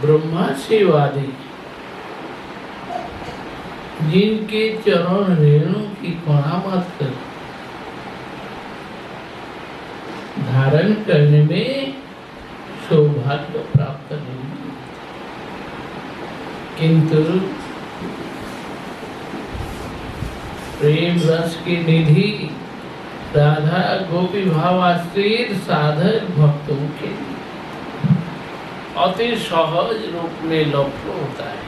ब्रह्मा शिवादि जिनके चरण रेणु की कणा मात्र धारण करने में सौभाग्य प्राप्त नहीं, किंतु प्रेम रस की निधि राधा गोपी भावाश्रित साधक भक्तों के अति सहज रूप में लब्ध होता है।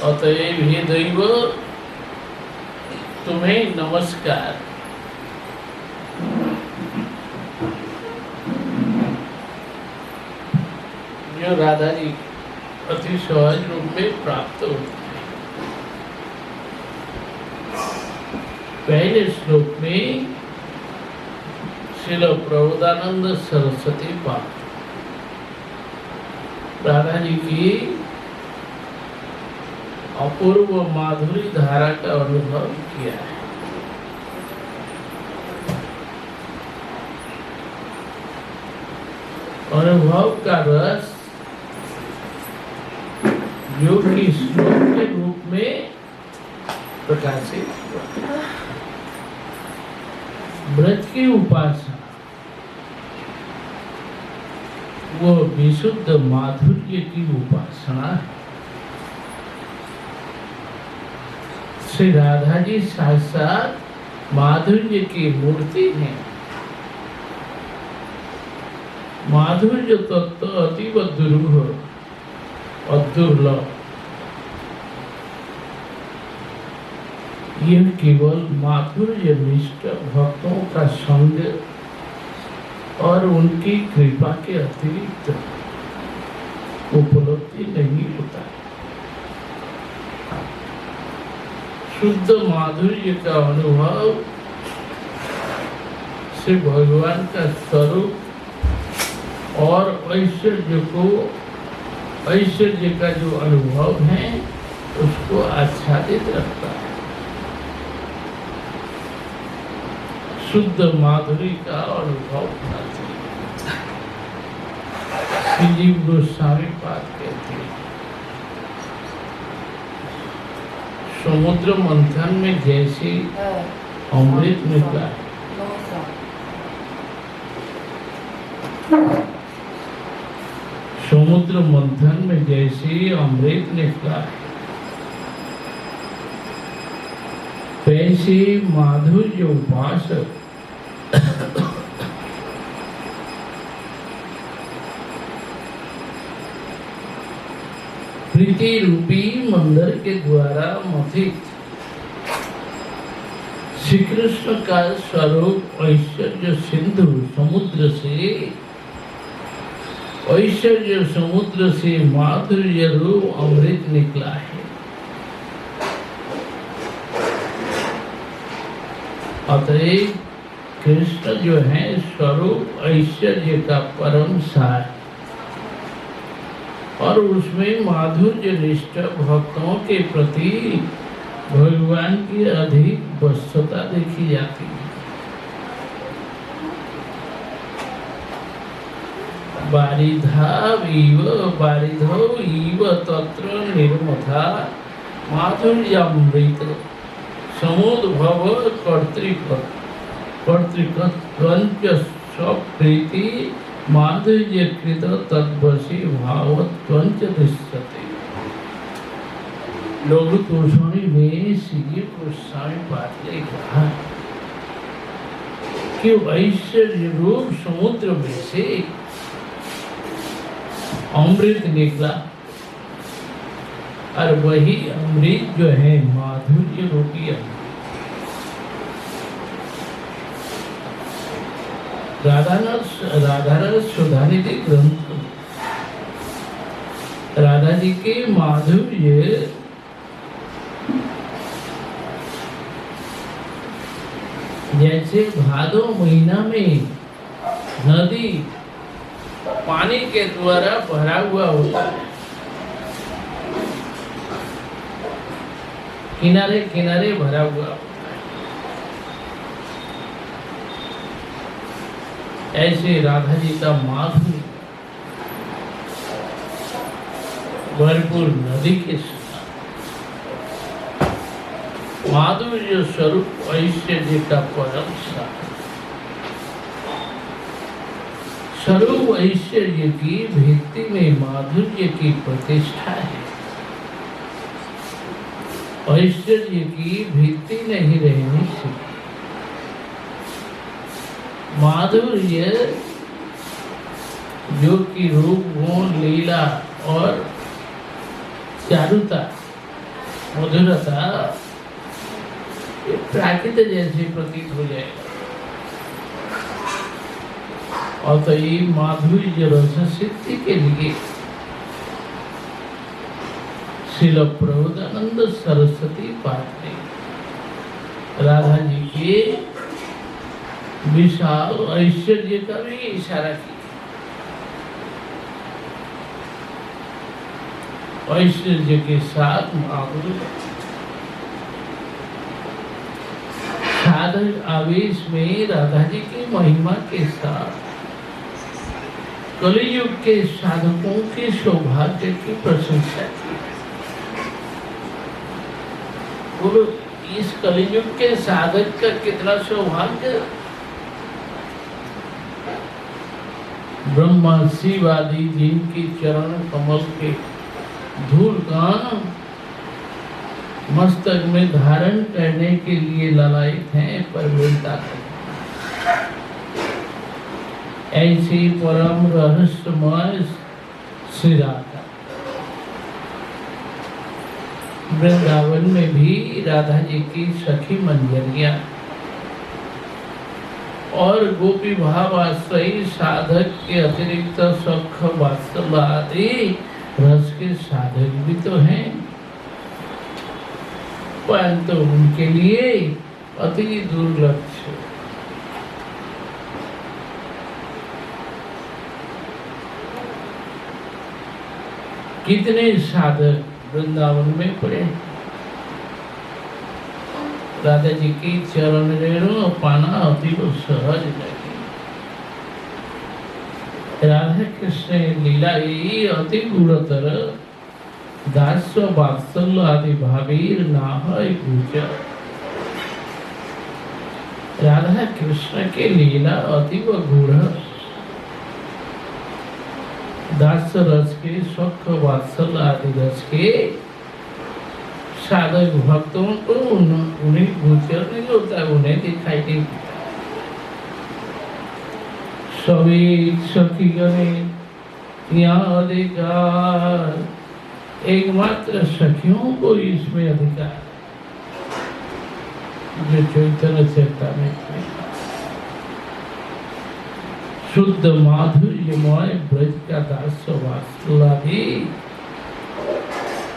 अतएव हे दैव तुम्हें नमस्कार। जो राधा जी अति सहज रूप में प्राप्त होते हैं। पहले श्लोक में श्रील प्रबोधानंद सरस्वती पाठ राधा जी की अपूर्व माधुरी धारा का अनुभव किया है। अनुभव का रस जो कि श्लोक के रूप में प्रकाशित हुआ। व्रत की उपासना वो विशुद्ध माधुर्य की उपासना है। श्री राधा जी साक्षात माधुर्य की मूर्ति है। माधुर्य तत्व अतीव दुर्लभ और दुर्लभ। यह केवल माधुर्य निष्ठ भक्तों का संग और उनकी कृपा के अतिरिक्त उपलब्धि नहीं होता। शुद्ध माधुर्य का अनुभव से भगवान का स्वरूप और ऐश्वर्य का जो अनुभव है उसको आच्छादित रखता है। शुद्ध माधुरी का अनुभव करते हैं। श्री गोस्वामी पाद कहते हैं समुद्र मंथन में जैसे अमृत निकला है, समुद्र मंथन में जैसे अमृत निकला है, वैसे माधुर्य उपासक प्रीति रूपी मंदिर के द्वारा मथित श्री कृष्ण का स्वरूप ऐश्वर्य सिंधु समुद्र से माधुर्य रूप अमृत निकला है। अतएव कृष्ण जो है स्वरूप ऐश्वर्य का परम सार और उसमें माधुर्य निष्ठ भक्तों के प्रति भगवान की अधिक वश्यता देखी जाती है। बारिधो इव तत्र निर्मथा माधुर्यामृत समुद्भव कर्तृकत्वञ्च स्वप्रीति माधुर्य कृत तद्वशी भावत्वञ्च दृश्यते। लघु तोषणी में श्री गोस्वामी पाद ने कहा कि ऐश्वर्य रूप समुद्र में से अमृत निकला और वही अमृत जो है माधुर्य रूपी अमृत। राधारस सुधानिधि ग्रंथ राधा जी के माधुर्य जैसे भादो महीना में नदी पानी के द्वारा भरा हुआ होता है, किनारे किनारे भरा हुआ होता है, ऐसे राधा जी का माधुर्य भरपूर नदी के समान माधुर्य स्वरूप ऐश्वर्य का परम स्वरूप ऐश्वर्य की भित्ति में माधुर्य की प्रतिष्ठा है। ऐश्वर्य की भित्ति नहीं रहने से माधुर्य जो कि रूप गुण लीला और चारुता मधुरता ये प्राकृतिक जैसे प्रतीत हो जाएगा। और तो ये माधुर्य रस सिद्धि के लिए श्रील प्रबोधानंद सरस्वती पाठ ने राधा जी के विशाल ऐश्वर्य का भी इशारा किया। ऐश्वर्य के साथ माधुर्य साधक आवेश में राधा जी की महिमा के साथ कलियुग के साधकों के सौभाग्य की प्रशंसा की। बोलो इस कलियुग के साधक का कितना सौभाग्य। ब्रह्मा शिव आदि जिनकी चरण कमल के धूल कण मस्तक में धारण करने के लिए ललायित हैं पर मिलता है। ऐसी परम रहस्यमय श्री राधा वृंदावन में भी राधा जी की सखी मंजरियां और गोपी भाव आश्रयी साधक के अतिरिक्त सख वात्सल्य आदि रस के साधक भी तो हैं, परंतु उनके लिए अति दुर्लभ है। कितने साधक वृंदावन में पड़े, राधा जी की चरण रेणु पाना अति सहज लगे। राधा कृष्ण लीला यही अति गुणतर दास वात्सल्य आदि भावीर नाह गुजर। राधा कृष्ण के लीला अतीव गुण दास रस के सुख वात्सल्य आदि रस के साधक भक्तों को उन्हें गोचर नहीं होता, उन्हें दिखाई नहीं देता। सभी सखी गणे यहाँ अधिकार, एकमात्र सखियों को इसमें अधिकार जो चैतन्य चेतना में शुद्ध माधुर्यमय ब्रज का दास वात्सल्य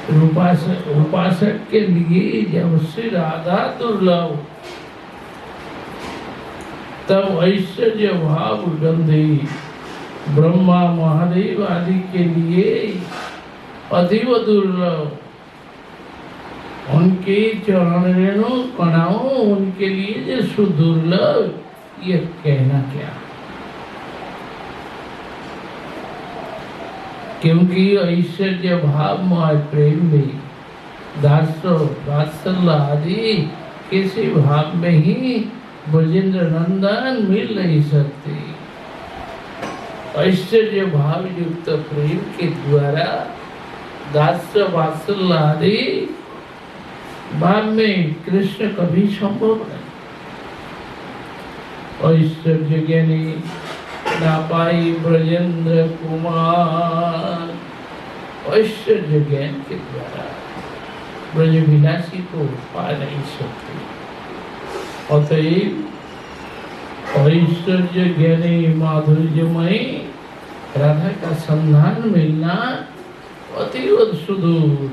उपासक के लिए जब श्री राधा दुर्लभ तब ऐश्वर्य भाव गंधी ब्रह्मा महादेव आदि के लिए अतीव दुर्लभ। उनके चरण रेणु कणाओं उनके लिए जो सुदुर्लभ, ये कहना क्या। क्योंकि ऐश्वर्य भाव मय प्रेम में दास वात्सल्य आदि किसी भाव में ही ब्रजेंद्र नंदन मिल नहीं सकते। ऐश्वर्य भाव युक्त प्रेम के द्वारा दास वात्सल्य आदि भाव में कृष्ण कभी संभव नहीं। ऐश्वर्य ज्ञानी ना पाई ब्रजेंद्र कुमार, ऐश्वर्य ज्ञान के द्वारा ब्रज विलासी को पा नहीं सकते। अतएव ऐश्वर्य ज्ञानी माधुर्यमय राधा का संधान मिलना अतीव सुदूर।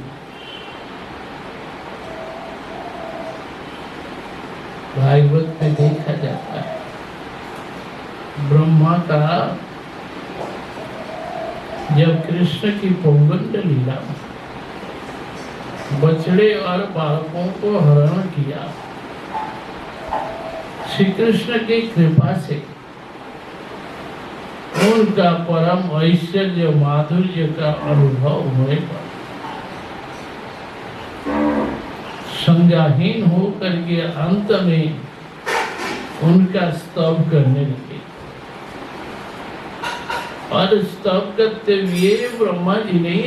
भागवत में देखा जाता है ब्रह्मा का जब कृष्ण की पौगंड लीला बछड़े और बालकों को हरण किया, श्री कृष्ण की कृपा से उनका परम ऐश्वर्य माधुर्य का अनुभव होने पर संज्ञाहीन होकर के अंत में उनका स्तव करने लगे। और स्तव करते हुए ब्रह्मा जी ने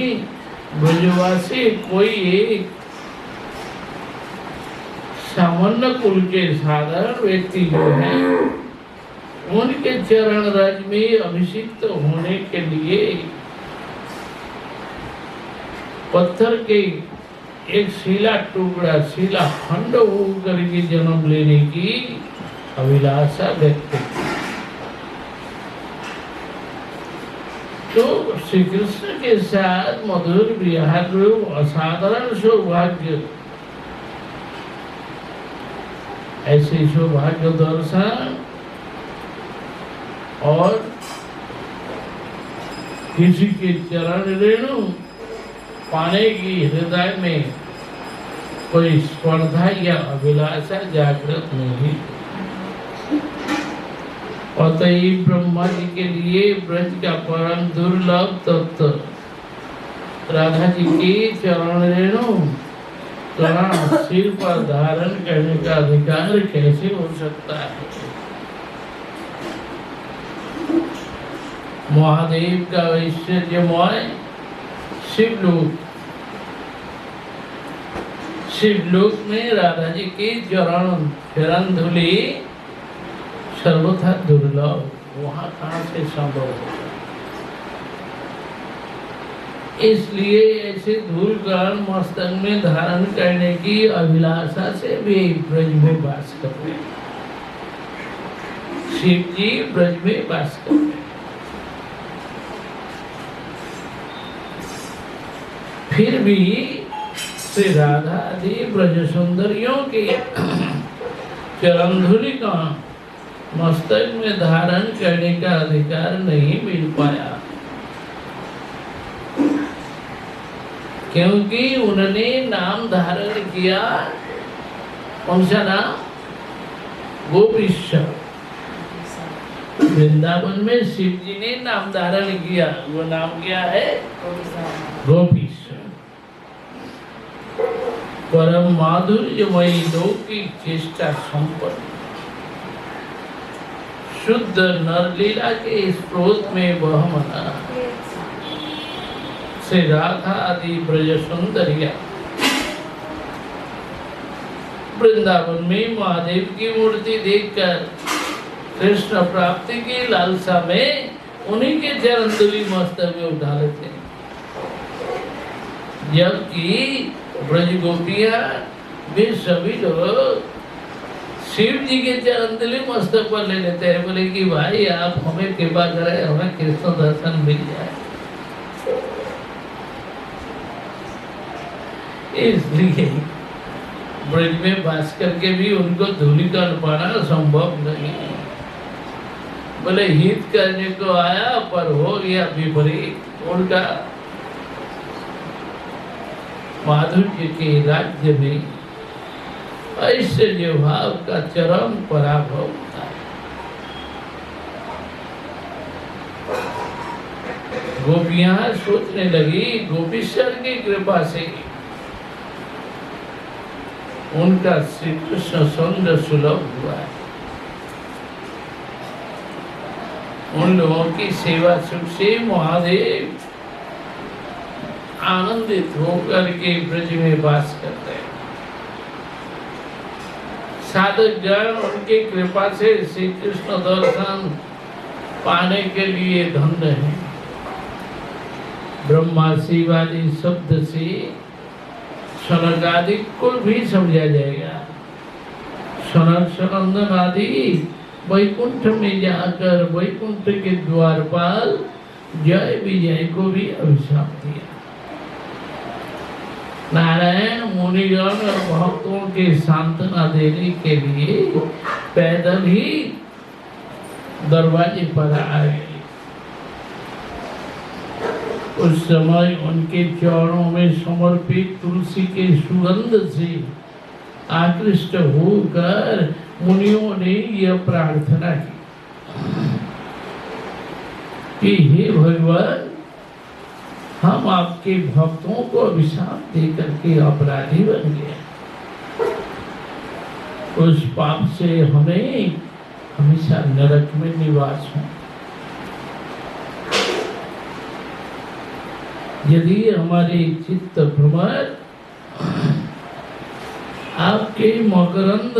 ब्रजवासी कोई एक सामान्य कुल के साधारण व्यक्ति जो है उनके चरण रज में अभिषिक्त होने के लिए पत्थर के एक शिला टुकड़ा शिला खंड होकर के जन्म लेने की अभिलाषा व्यक्त की। तो श्री कृष्ण के साथ मधुर विहार रूप असाधारण सौभाग्य, ऐसे सौभाग्य दर्शन और किसी के चरण रेणु पाने की हृदय में कोई स्पर्धा या अभिलाषा जागृत नहीं। अतएव ब्रह्मा जी के लिए ब्रज का परम दुर्लभ तत्व राधा जी की चरण रेणु करण सिर पर धारण करने का अधिकार कैसे हो सकता है। महादेव का ऐश्वर्यमय शिवलोक में राधा जी की चरण धूलि सर्वथा दुर्लभ, वहां कहां से संभव होगा। इसलिए ऐसे धूल कण मस्तक में धारण करने की अभिलाषा से भी ब्रज में वास करते हैं। शिव जी ब्रज में वास करते हैं। फिर भी श्री राधा आदि ब्रज सुंदरियों के चरण धूलि का मस्तक में धारण करने का अधिकार नहीं मिल पाया, क्योंकि उन्होंने नाम धारण किया। कौन सा नाम? गोपीश्वर। वृंदावन में शिव जी ने नाम धारण किया, वो नाम क्या है? गोपीश्वर। परम माधुर्यमयी लौकिक चेष्टा संपन्न शुद्ध नरलीला के स्रोत में वह मना श्री राधा आदि ब्रज सुंदरिया वृंदावन में महादेव की मूर्ति देखकर कृष्ण प्राप्ति की लालसा में उन्हीं के चरण धूलि मस्तक में उठा लेते, जबकि ब्रज गोपियां वे सभी लोग शिव जी के चरण धूलि मस्तक पर ले लेते हैं। बोले कि भाई आप हमें कृपा करें, हमें कृष्ण दर्शन मिल जाए। इसलिए ब्रज में वास करके भी उनको धूलि का पाना संभव नहीं। बोले हित करने को आया पर हो गया विपरीत। उनका माधुर्य के राज्य में ऐश्वर्य भाव का चरम पराभव होता है। गोपियां सोचने लगी गोपीश्वर की कृपा से उनका श्री कृष्ण संग सुलभ हुआ है। उन लोगों की सेवा सुख से महादेव आनंदित होकर के ब्रज में वास करते हैं। साधक जन उनकी कृपा से श्री कृष्ण दर्शन पाने के लिए धन्य है। ब्रह्मा शिव आदि शब्द से सनक आदि को भी समझा जाएगा। सनक सनंदन आदि वैकुंठ में जाकर वैकुंठ के द्वारपाल जय विजय को भी अभिशाप दिया। नारायण मुनिगण और भक्तों के सांत्वना देने के लिए पैदल ही दरवाजे पर आ गए। उस समय उनके चरणों में समर्पित तुलसी के सुगंध से आकृष्ट होकर मुनियों ने यह प्रार्थना की कि हे भगवान, हम आपके भक्तों को अभिशाप दे करके अपराधी बन गए। उस पाप से हमें हमेशा नरक में निवास हो। यदि हमारे चित्त भ्रमर आपके मकरंद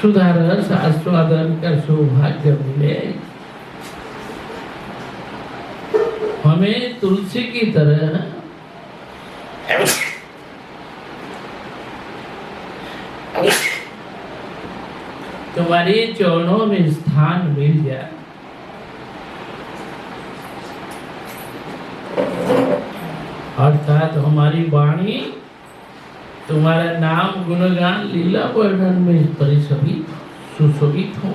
सुधारस आस्वादन का सौभाग्य मिले, हमें तुलसी की तरह तुम्हारे चरणों में स्थान मिल जाए, अर्थात हमारी वाणी तुम्हारा नाम गुणगान लीला वर्णन में परिशोभित सुशोभित हो।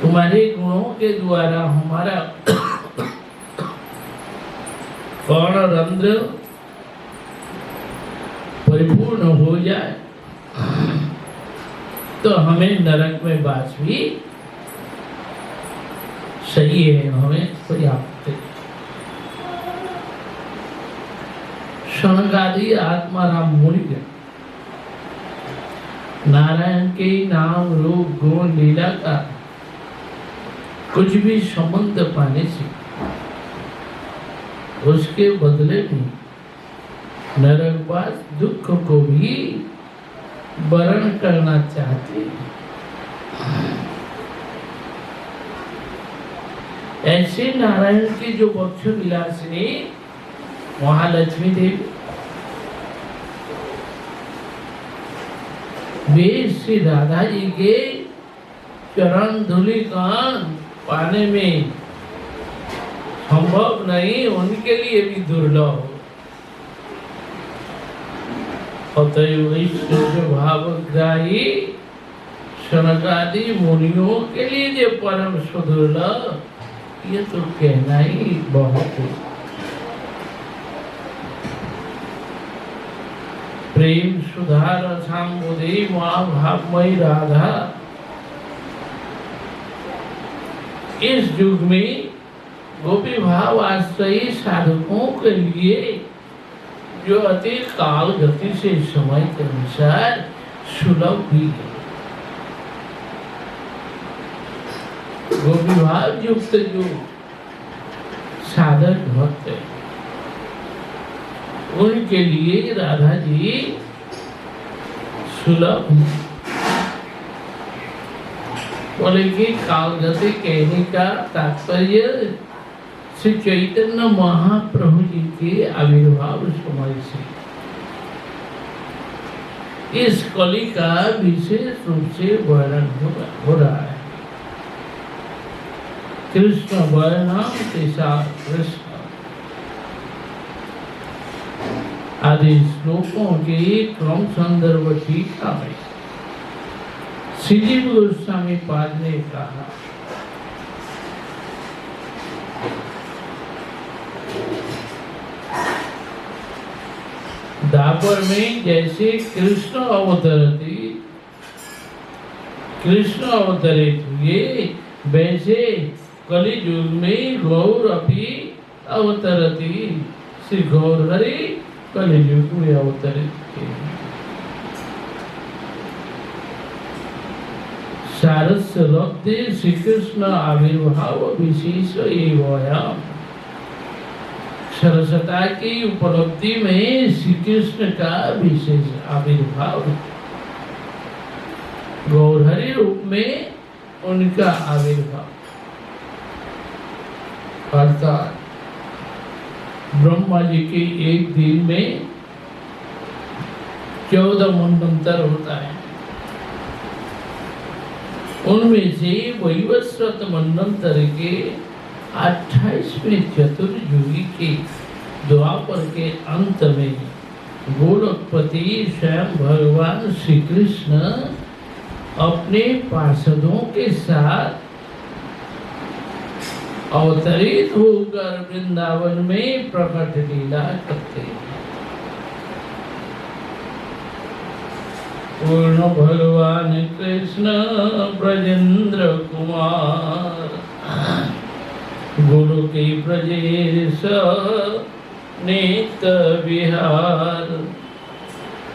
तुम्हारे गुणों के द्वारा हमारा कर्णरंध्र परिपूर्ण हो जाए तो हमें नरक में वास भी सही है, हमें पर्याप्त है। शनकादि आत्माराम मुनि नारायण के नाम रूप गुण लीला का कुछ भी संबंध पाने से उसके बदले में नरकवास दुख को भी वरण करना चाहते हैं। ऐसे नारायण की जो वक्ष विलासिनी महालक्ष्मी देवी, वे श्री राधा जी के चरण धूलि कण पाने में संभव नहीं, उनके लिए भी दुर्लभ। अतएव भावग्राही शनकादि मुनियों के लिए जो परम सुदुर्लभ, ये तो कहना ही बहुत है। प्रेम सुधा रसाम्बुदे महाभावमयी राधा इस युग में गोपी भाव आश्रयी साधकों के लिए जो अति काल गति से समय के अनुसार सुलभ भी है। गोपी भाव युक्त जो साधक भक्त है, उनके लिए राधा जी सुलभ है। बोले कि कालगति कहने का तात्पर्य श्री चैतन्य महाप्रभु जी के आविर्भाव समय से इस कली का विशेष रूप से वर्णन हो रहा है। कृष्ण वर्णन के साथ कृष्ण आदि श्लोकों के क्रम संदर्भ टीका में श्रीजीव गोस्वामी पाद ने कहा, दापर में जैसे कृष्ण अवतरित हुए, वैसे कलि युग में गौर अपि अवतरति, श्री गौर हरि कलि युग में अवतरित किए। सारस्य लब्धे श्री कृष्ण आविर्भाव विशेष एवं, सरसता की उपलब्धि में श्री कृष्ण का विशेष आविर्भाव, गौरहरि रूप में उनका आविर्भाव, अर्थात ब्रह्मा जी के एक दिन में 14 मनवंतर होता है। उनमें से वैवस्वत मनवंतर के 28वें चतुर्युगी के द्वापर के अंत में गोरखपति स्वयं भगवान श्री कृष्ण अपने पार्षदों के साथ अवतरित होकर वृंदावन में प्रकट लीला करते हैं। पूर्ण भगवान कृष्ण ब्रजेंद्र कुमार, गुरु की ब्रजेश नित्य विहार,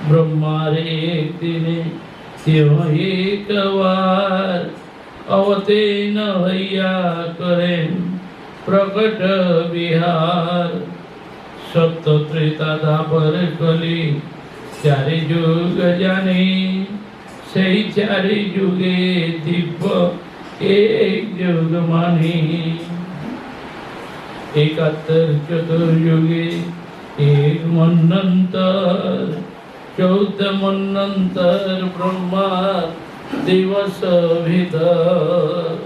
ब्रह्मा रे एक दिन त्यों एक बार अवते न हैया करें प्रकट विहार। सत्य त्रेता दापर कली चारि जुग जाने सही चारि जुगे दिव्य एक जुग माने। 71 चतुर्युगे एक मन्वंतर 14 मन्वंतर ब्रह्मा दिवस भीतर।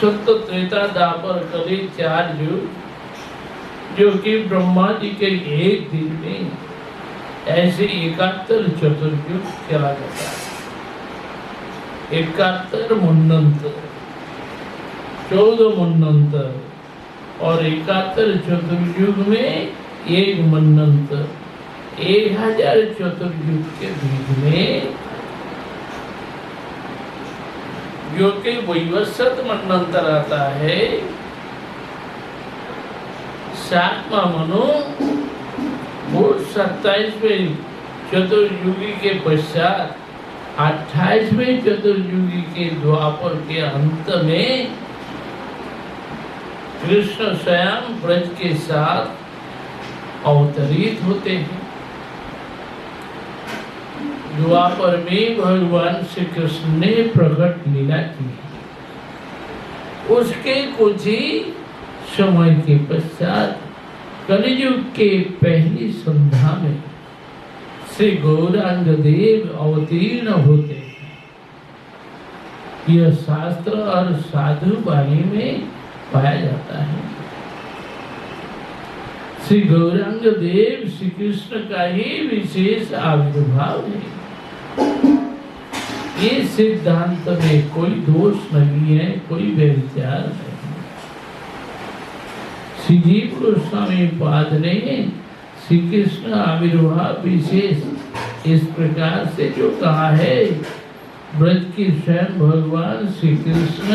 सत्य त्रेता दापर कली 4 युग, जो कि ब्रह्मा जी के एक दिन में ऐसे 71 चतुर्युग चला जाता है। 71 मन्वंतर 14 मन्वंतर और 71 चतुर्युग में एक मन्वंतर 1000 चतुर्युग के बीच में, जो कि वैवस्वत मन्वंतर आता है। 7वां मनु वो 27वें चतुर्युगी के पश्चात 28वें चतुर्युगी के द्वापर के अंत में कृष्ण स्वयं ब्रज के साथ अवतरित होते हैं। द्वापर में भगवान श्री कृष्ण ने प्रकट लीला की। उसके कुछ ही समय के पश्चात कलियुग के पहली संध्या में श्री गौरांग देव अवतीर्ण होते हैं। यह शास्त्र और साधु वाणी में पाया जाता है। श्री गौरांग देव श्री कृष्ण का ही विशेष आविर्भाव है। ये सिद्धांत में कोई दोष नहीं है, कोई व्यभिचार नहीं। श्री जीव गोस्वामी पाद ने श्री कृष्ण आविर्भाव विशेष इस प्रकार से जो कहा है, ब्रज की स्वयं भगवान श्री कृष्ण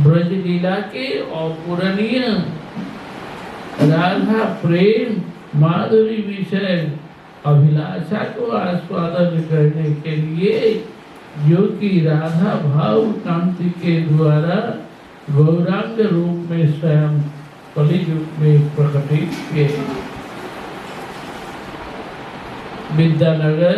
ब्रज लीला के अपूरणीय राधा प्रेम माधुरी विषय अभिलाषा को आस्वादन करने के लिए, जो कि राधा भाव कांति के द्वारा गौरांग रूप में स्वयं कलियुग में प्रकटित किए। विद्यानगर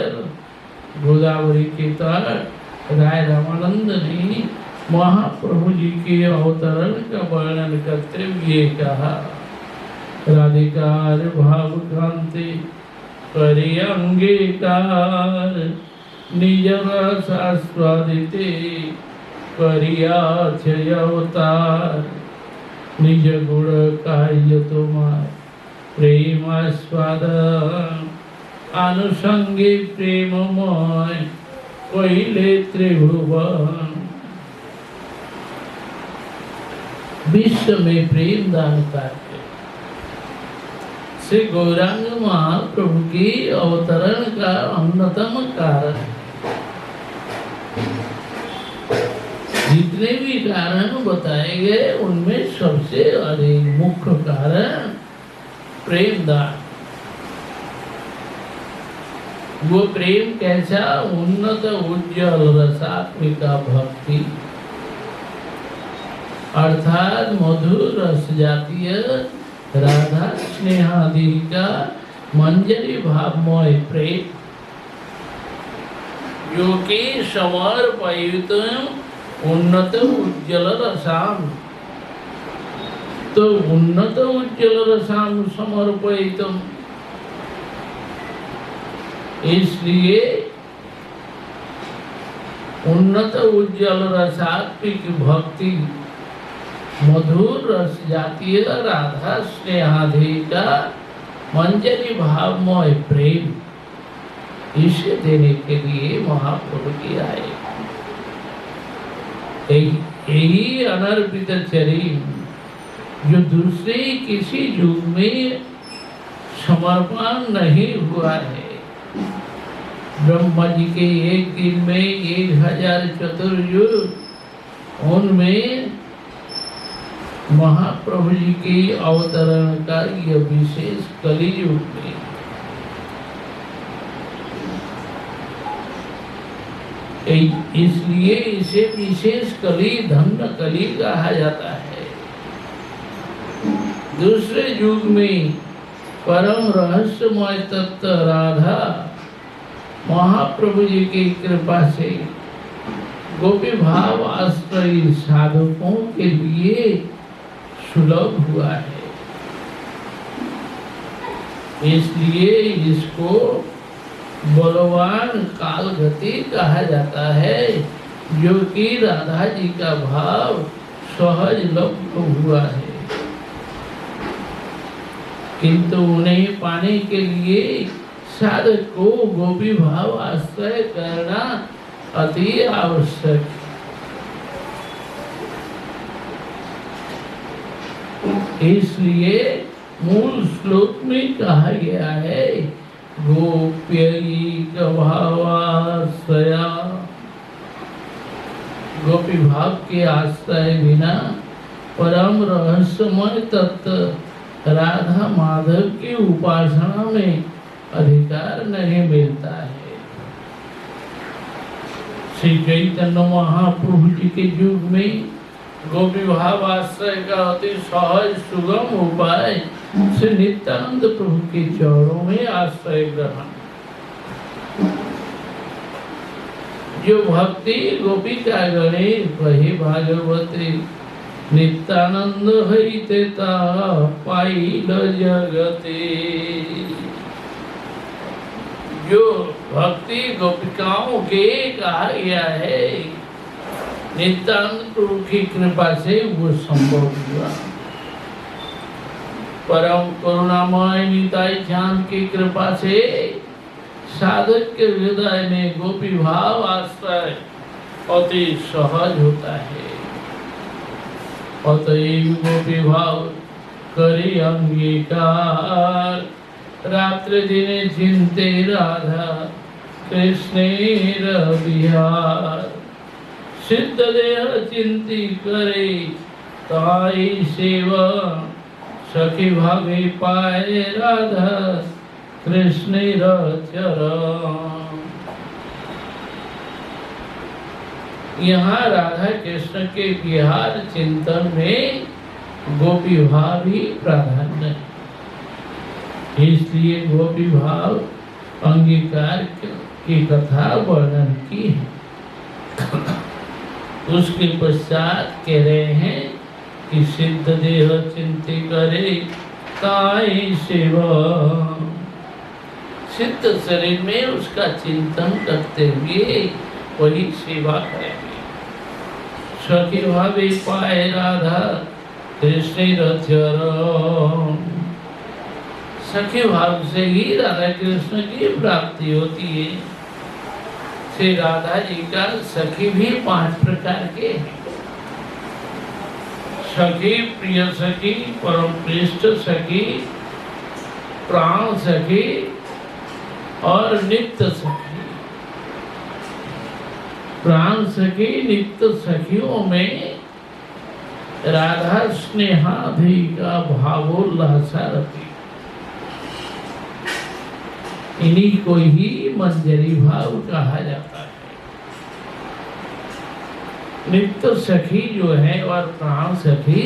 गोदावरी के तट राय रामानंद ने महाप्रभु जी के अवतरण का वर्णन करते हुए कहा, राधिकार भाव कांति करि अंगीकार निज रस आस्वादिते करियाछय अवतार। निज गुण कार्य तुम्हार प्रेमास्वाद अनुसंगी प्रेममय कोइले त्रिभुवन। विश्व में प्रेम दान करके श्री गौरांग महाप्रभु की अवतरण का अन्यतम कारण, जितने भी कारण बताए गए उनमें सबसे अधिक मुख्य कारण प्रेम दान। वो प्रेम कैसा? उन्नत उज्जवल रसात्मिका भक्ति, अर्थात मधुर रस जातीय राधा स्नेहादि का मंजरी भावमय प्रेम, जो कि समर्पित उन्नत उज्जवल रसाम। तो उन्नत उज्जवल रसाम समर्पित, इसलिए उन्नत उज्जवल रसात्मिक भक्ति मधुर रस जातीय राधा स्नेहाधि का मंजरी भावमय प्रेम, इसे देने के लिए महाप्रभु जी आए। यही अनर्पित शरीर जो दूसरे किसी युग में समर्पण नहीं हुआ है। ब्रह्मा जी के एक दिन में 1000 चतुर्युग, उनमें महाप्रभु जी के अवतरण का यह विशेष कलियुग में इसलिए इसे विशेष कली, धन्य कली कहा जाता है। दूसरे युग में परम रहस्यमय तत्व राधा महाप्रभु जी की कृपा से गोपी भाव आश्रयी साधकों के लिए सुलभ हुआ है। इसलिए इसको बलवान काल गति कहा जाता है, जो कि राधा जी का भाव सहज लब्ध हुआ है। किंतु उन्हें पाने के लिए साधक को गोपी भाव आश्रय करना अति आवश्यक है। इसलिए मूल श्लोक में कहा गया है, गोप्यैक भावाश्रया, गोपी भाव के आश्रय बिना परम रहस्यमय तत्व राधा माधव की उपासना में अधिकार नहीं मिलता है। श्री चैतन्य महाप्रभु जी के युग में गोपी भाव आश्रय का अति सहज सुगम उपाय श्री नित्यानंद प्रभु के चरणों में आश्रय ग्रहण। जो भक्ति गोपिका गणे वही भागवती नित्यानंद हरिते पाइल जगते। जो भक्ति गोपिकाओं के कहा गया है, नित्यानंद प्रभु की कृपा से वो संभव हुआ। परम करुणामय निताई चांद की कृपा से साधक के हृदय में गोपी भाव आश्रय अति सहज होता है। अतएव गोपी भाव करी अंगीकार, रात्रि दिन चिंते राधा कृष्णेर विहार। सिद्ध देह चिंती करे ताई सेवा, सखी भावे पाए राधा कृष्णेर चरण। यहाँ राधा कृष्ण के विहार चिंतन में गोपी भाव ही प्राधान्य है। इसलिए गोपी भाव अंगीकार की कथा वर्णन की है। उसके पश्चात कह रहे हैं कि सिद्ध देह चिंती करे ताई सेवा। सिद्ध शरीर में उसका चिंतन करते हुए वही सेवा करेंगे। सखी भावे पाए राधा कृष्णेर चरण। सखी भाव से ही राधा कृष्ण की प्राप्ति होती है। श्री राधा जी का सखी भी 5 प्रकार के हैं। सखी, प्रिय सखी, परम प्रेष्ठ सखी, प्राण सखी और नित्य सखी। प्राण सखी, नित्य सखियों में राधा स्नेहाधिका भावोल्लासा रखी। इन्हीं को ही मंजरी भाव कहा जाता है। नित्य सखी जो है और प्राण सखी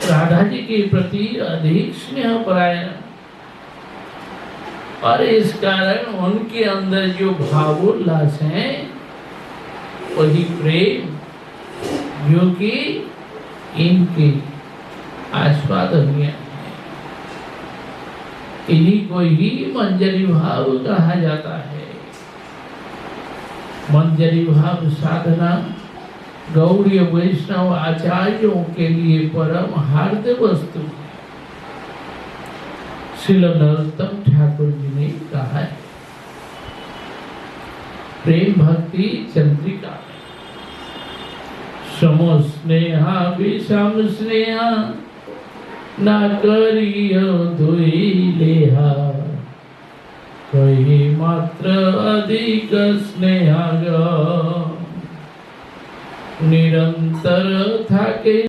राधा जी के प्रति अधिक स्नेह परायण, और इस कारण उनके अंदर जो भावोल्लास है वही प्रेम, जो कि इनके आस्वादनीय है। इन्हीं को ही मंजरी भाव कहा जाता है। मंजरी भाव साधना गौड़ीय वैष्णव आचार्यों के लिए परम हार्दिक वस्तु है। श्रील नरोत्तम ठाकुर जी ने कहा है, प्रेम भक्ति चंद्रिका सम स्नेहा विषम स्नेहा ना करियो दुई लेहा, कही मात्र अधिक स्नेहा निरंतर था के